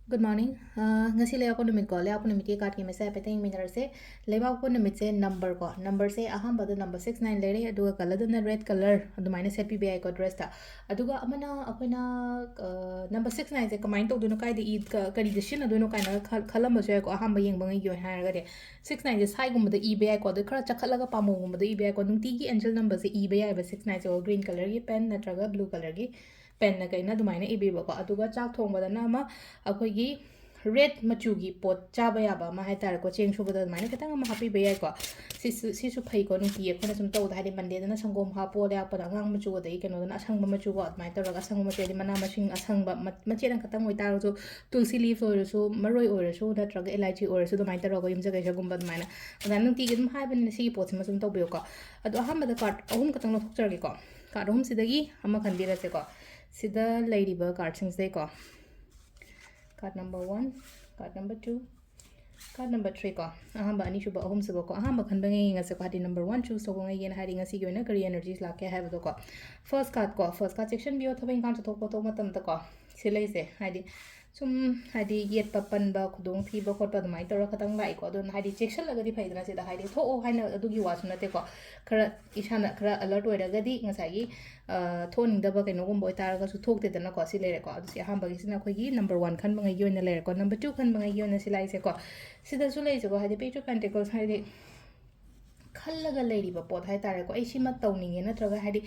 Good morning. Ngasi lewa ko numit ko. Lewa ko numit ki card ki mesa peteng minar se. Lewa ko numit se number ko. Number se aham bada number 69 lere. Aduga color na red color. Adu minus set pi ko dress ta. Aduga amana ako na number 69 se kamain to duno kai di eid ka kari dishin aduno kai na khalam baso ko aham bayeng bangai yo ha ga de. 69 je sai gum da eBay ko de khara chakhalaga pamu gum da eBay ko nungti gi angel number se eBay ba 69 se green color gi pen natraga blue color gi pen na kaina dumaina ibi ba ko aduga chak thong bada na ma akoigi red machugi pot chaba yaba ma hai tar ko cheng shu bada dumaina katang ma happy be ko sisu phai ko nu ti ko na sum taw da hadi mande da na sangom ha po le apa da ngang machu da i keno da na asang ba machu ko mai tar ga asang ma che di mana masing asang ba ma che dang katang oi tar so tulsi leaf or so maroi or so da tra ga elaichi or so da mai tar ko yum jaga shagum ba dumaina da nu ti gi dum hai ban si pot ma sum taw be ko adu aham ba da card ahum katang no thok char gi ko card ahum sidagi ama khandira se ko sida ꯂꯩꯔꯤꯕ ꯀꯥꯔꯗꯁꯤꯡꯁꯦꯀꯣ card number 1 card number 2 card number 3 ꯀꯣ ꯑꯍꯥꯟꯕ ꯑꯅꯤꯁꯨꯕ ꯑꯍꯨꯝꯁꯨꯕ ꯀꯣ ꯑꯍꯥꯟꯕ ꯈꯟꯕ ꯉꯁꯦꯀꯣ ꯍꯥꯏꯗꯤ ꯅꯝꯕꯔ 1 ꯆꯨꯁ ꯇꯧꯕ ꯉꯩꯒꯦꯅ ꯍꯥꯏꯗꯤ ꯉꯁꯤꯒꯤ ꯑꯣꯏꯅ ꯀꯔꯤ ꯑꯦꯅꯔꯖꯤꯁ ꯂꯥꯛꯀꯦ ꯍꯥꯏꯕꯗꯣ ꯀꯣ ꯐꯔꯁꯠ ꯀꯥꯔꯗ ꯆꯦꯛꯁꯟꯕꯤꯌꯣ ꯊꯕꯛ ꯏꯪꯈꯥꯡ ꯆꯠꯊꯣꯛꯄ ꯃꯇꯝꯗ ꯀꯣ ꯁꯤ ꯂꯩꯁꯦ ꯍꯥꯏꯗꯤ ꯁꯨꯝ ꯍꯥꯏꯗꯤ ꯌꯦꯠꯄ ꯄꯟꯕ ꯈꯨꯗꯣꯡ ꯊꯤꯕ ꯈꯣꯠꯄ ꯑꯗꯨꯃꯥꯏꯅ ꯇꯧꯔ ꯈꯇꯪ ꯂꯥꯛꯏꯀꯣ ꯑꯗꯨꯅ ꯍꯥꯏꯗꯤ ꯆꯦꯛꯁꯜꯂꯒꯗꯤ ꯐꯩꯗꯅ ꯁꯤꯗ ꯍꯥꯏꯗꯤ ꯊꯣꯛꯑꯣ ꯍꯥꯏꯅ ꯑꯗꯨꯒꯤ ꯋꯥꯁꯨ ꯅꯠꯇꯦꯀꯣ ꯈꯔ ꯏꯁꯥꯅ ꯈꯔ ꯑꯂꯔꯠ ꯑꯣꯏꯔꯒꯗꯤ ꯉꯁꯥꯏꯒꯤ ꯊꯣꯛꯅꯤꯡꯗꯕ ꯀꯩꯅꯣꯒꯨꯝꯕ ꯑꯣꯏꯇꯥꯔꯒꯁꯨ ꯊꯣꯛꯇꯦꯗꯅꯀꯣ ꯁꯤ ꯂꯩꯔꯦꯀꯣ ꯑꯗꯨ ꯁꯤ ꯑꯍꯥꯟꯕꯒꯤꯁꯤꯅ ꯑꯩꯈꯣꯏꯒꯤ ꯅꯝꯕꯔ 1 ꯈꯟꯕꯉꯩꯒꯤ ꯑꯣꯏꯅ ꯂꯩꯔꯦꯀꯣ ꯅꯝꯕꯔ 2 ꯈꯟꯕꯉꯩꯒꯤ ꯑꯣꯏꯅ ꯁꯤ ꯂꯥꯛꯏꯁꯦꯀꯣ ꯁꯤꯗꯁꯨ ꯂꯩꯁꯦꯀꯣ ꯍꯥꯏꯗꯤ ꯄꯦꯖ ꯑꯣꯐ ꯄꯦꯟꯇꯤꯀꯜꯁ ꯍꯥꯏꯗꯤ ꯈꯜꯂꯒ ꯂꯩꯔꯤꯕ ꯄꯣꯠ ꯍꯥꯏꯇꯥꯔꯦꯀꯣ ꯑꯩ ꯁꯤꯃ ꯇꯧꯅꯤꯡꯉꯦ ꯅꯠꯇ꯭ꯔꯒ ꯍꯥꯏꯗꯤ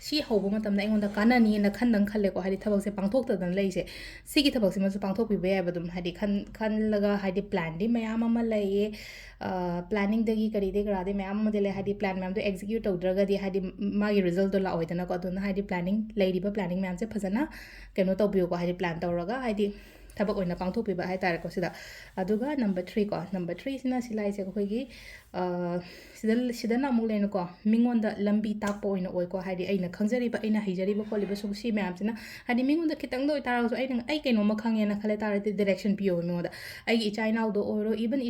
ꯁꯤ ꯍꯧꯕ ꯃꯇꯝꯗ ꯑꯩꯉꯣꯟꯗ ꯀꯥꯟꯅꯅꯤꯅ ꯈꯟꯗꯪ ꯈꯜꯂꯦꯀꯣ ꯍꯥꯏꯗꯤ ꯊꯕꯛꯁꯦ ꯄꯥꯡꯊꯣꯛꯇꯗꯅ ꯂꯩꯁꯦ ꯁꯤꯒꯤ ꯊꯕꯛꯁꯤꯃꯁꯨ ꯄꯥꯡꯊꯣꯛꯄꯤꯕ ꯌꯥꯏꯕ ꯑꯗꯨꯝ ꯍꯥꯏꯗꯤ ꯈꯜꯂꯒ ꯍꯥꯏꯗꯤ ꯄ꯭ꯂꯥꯟꯗꯤ ꯃꯌꯥꯝ ꯑꯃ ꯂꯩꯌꯦ ꯄ꯭ꯂꯥꯅꯤꯡꯗꯒꯤ ꯀꯔꯤꯗꯒꯤ ꯀꯔꯥꯗꯒꯤ ꯃꯌꯥꯝ ꯑꯃꯗꯤ ꯂꯩ ꯍꯥꯏꯗꯤ ꯄ꯭ꯂꯥꯟ ꯃꯌꯥꯝꯗꯣ ꯑꯦꯛꯖꯤꯀ꯭ꯌꯨꯠ ꯇꯧꯗ꯭ꯔꯒꯗꯤ ꯍꯥꯏꯗꯤ ꯃꯥꯒꯤ ꯔꯤꯖꯜꯇꯣ ꯂꯥꯛꯑꯣꯏꯗꯅꯀꯣ ꯑꯗꯨꯅ ꯍꯥꯏꯗꯤ ꯄ꯭ꯂꯥꯅꯤꯡ ꯂꯩꯔꯤꯕ ꯄ꯭ꯂꯥꯅꯤꯡ ꯃꯌꯥꯝꯁꯦ ꯐꯖꯅ ꯀꯩꯅꯣ ꯇꯧꯕꯤꯌꯨꯀꯣ ꯍꯥꯏꯗꯤ ꯄ꯭ꯂꯥꯟ ꯇꯧꯔꯒ ꯍꯥꯏꯗꯤ ꯊꯕꯛ ꯑꯣꯏꯅ ꯄꯥꯡꯊꯣꯛꯄꯤꯕ ꯍꯥꯏꯇꯥꯔꯦꯀꯣ ꯁꯤꯗ ꯑꯗꯨꯒ ꯅꯝꯕꯔ 3 ꯀꯣ ꯅꯝꯕꯔ 3 ꯁꯤꯅ ꯁꯤ ꯂꯥꯏꯁꯦ ꯑꯩꯈꯣꯏꯒꯤ ꯁꯤꯗꯅ ꯑꯃꯨꯛ ꯂꯩꯅꯀꯣ ꯃꯤꯉꯣꯟꯗ ꯂꯝꯕꯤ ꯇꯥꯛꯄ ꯑꯣꯏꯅ ꯑꯣꯏꯀꯣ ꯍꯥꯏꯗꯤ ꯑꯩꯅ ꯈꯪꯖꯔꯤꯕ ꯑꯩꯅ ꯍꯩꯖꯔꯤꯕ ꯈꯣꯠꯂꯤꯕ ꯁꯤ ꯃꯌꯥꯝꯁꯤꯅ ꯍꯥꯏꯗꯤ ꯃꯤꯉꯣꯟꯗ ꯈꯤꯇꯪꯗ ꯑꯣꯏꯇꯥꯔꯒꯁꯨ ꯑꯩ ꯀꯩꯅꯣꯝꯃ ꯈꯪꯉꯦꯅ ꯈꯜꯂꯦ ꯇꯥꯔꯗꯤ ꯗꯤꯔꯦꯛꯁꯟ ꯄꯤꯌꯣꯕ ꯃꯤꯉꯣꯟꯗ ꯑꯩꯒꯤ ꯏꯆꯥ ꯏꯅꯥꯎꯗ ꯑꯣꯏꯔꯣ ꯏꯚꯟ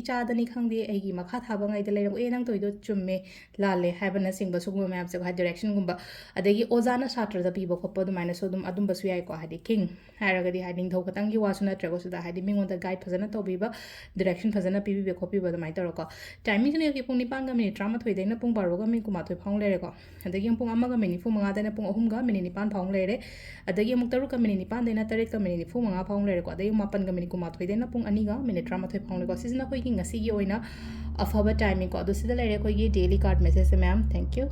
ꯏꯆꯥꯗꯅꯤ ꯈꯪꯗꯦ ꯑꯩꯒꯤ ꯃꯈꯥ ꯊꯥꯕꯉꯩꯗ ꯂꯩꯔꯒ ꯅꯪ ꯇꯧꯔꯤꯗꯣ ꯆꯨꯝꯃꯦ ꯂꯥꯜꯂꯦ ꯍꯥꯏꯕꯅꯆꯤꯡꯕ ꯁꯤꯒꯨꯝꯕ ꯃꯌꯥꯝꯁꯦ ꯍꯥꯏꯗꯤ ꯗꯤꯔꯦꯛꯁꯟꯒꯨꯝꯕ ꯑꯗꯒꯤ ꯑꯣꯖꯥꯅ ꯁꯥꯇ꯭ꯔꯗ ꯄꯤꯕ ꯈꯣꯠꯄ ꯑꯗꯨꯃꯥꯏꯅꯁꯨ ꯑꯗꯨꯝꯕꯁꯨ ꯌꯥꯏꯀꯣ ꯍꯥꯏꯗꯤ ꯀꯤꯡ ꯍꯥꯏꯔꯒꯗꯤ ꯍꯥꯏꯗꯤ ꯅꯤꯡꯊꯧ ꯈꯇꯪꯒꯤ ꯋꯥꯁꯨ ꯅꯠꯇ꯭ꯔꯦꯀꯣ ꯁꯤꯗ ꯍꯥꯏꯗꯤ ꯃꯤꯉꯣꯟꯗ ꯒꯥꯏꯗ ꯐꯖꯅ ꯇꯧꯕꯤꯕ ꯗꯤꯔꯦꯛꯁꯟ ꯐꯖꯅ ꯄꯤꯕꯤꯕ ꯈꯣꯠꯄꯤꯕ ꯑꯗꯨꯃꯥꯏꯅ ꯇꯧꯔꯀꯣ ꯇꯥꯏꯃꯤꯡꯁꯤꯅ ꯍꯧꯖꯤꯛ ꯄꯨꯡ 9ꯒ ꯃꯤꯅꯤꯠ 13ꯗꯩꯅ ꯄꯨꯡ 12ꯒ ꯃꯤꯅꯤꯠ 12 ꯐꯥꯎ ꯂꯩꯔꯦꯀꯣ ꯑꯗꯒꯤ ꯑꯃꯨꯛ ꯄꯨꯡ 1ꯒ ꯃꯤꯅꯤꯠ 45ꯗꯩꯅ ꯄꯨꯡ 3ꯒ ꯃꯤꯅꯤꯠ 9 ꯐꯥꯎ ꯂꯩꯔꯦ ꯑꯗꯒꯤ ꯑꯃꯨꯛ 6ꯒ ꯃꯤꯅꯤꯠ 9ꯗꯩꯅ 8ꯒ ꯃꯤꯅꯤꯠ 45 ꯐꯥꯎ ꯂꯩꯔꯦꯀꯣ ꯑꯗꯒꯤ 8ꯒ ꯃꯤꯅꯤꯠ 12ꯗꯩꯅ ꯄꯨꯡ 2ꯒ ꯃꯤꯅꯤꯠ 13 ꯐꯥꯎ ꯂꯩꯀꯣ ꯁꯤꯁꯤꯅ ꯑꯩꯈꯣꯏꯒꯤ ꯉꯁꯤꯒꯤ ꯑꯣꯏꯅ ꯑꯐꯕ ꯇꯥꯏꯃꯤꯡ ꯀꯣ ꯑꯗꯨ ꯁꯤꯗ ꯂꯩꯔꯦ ꯑꯩꯈꯣꯏꯒꯤ ꯗꯦꯂꯤ ꯀꯥꯔꯗ ꯃꯦꯁꯦꯖꯁꯦ ꯃꯌꯥꯝ ꯊꯦꯡꯛ ꯌꯨ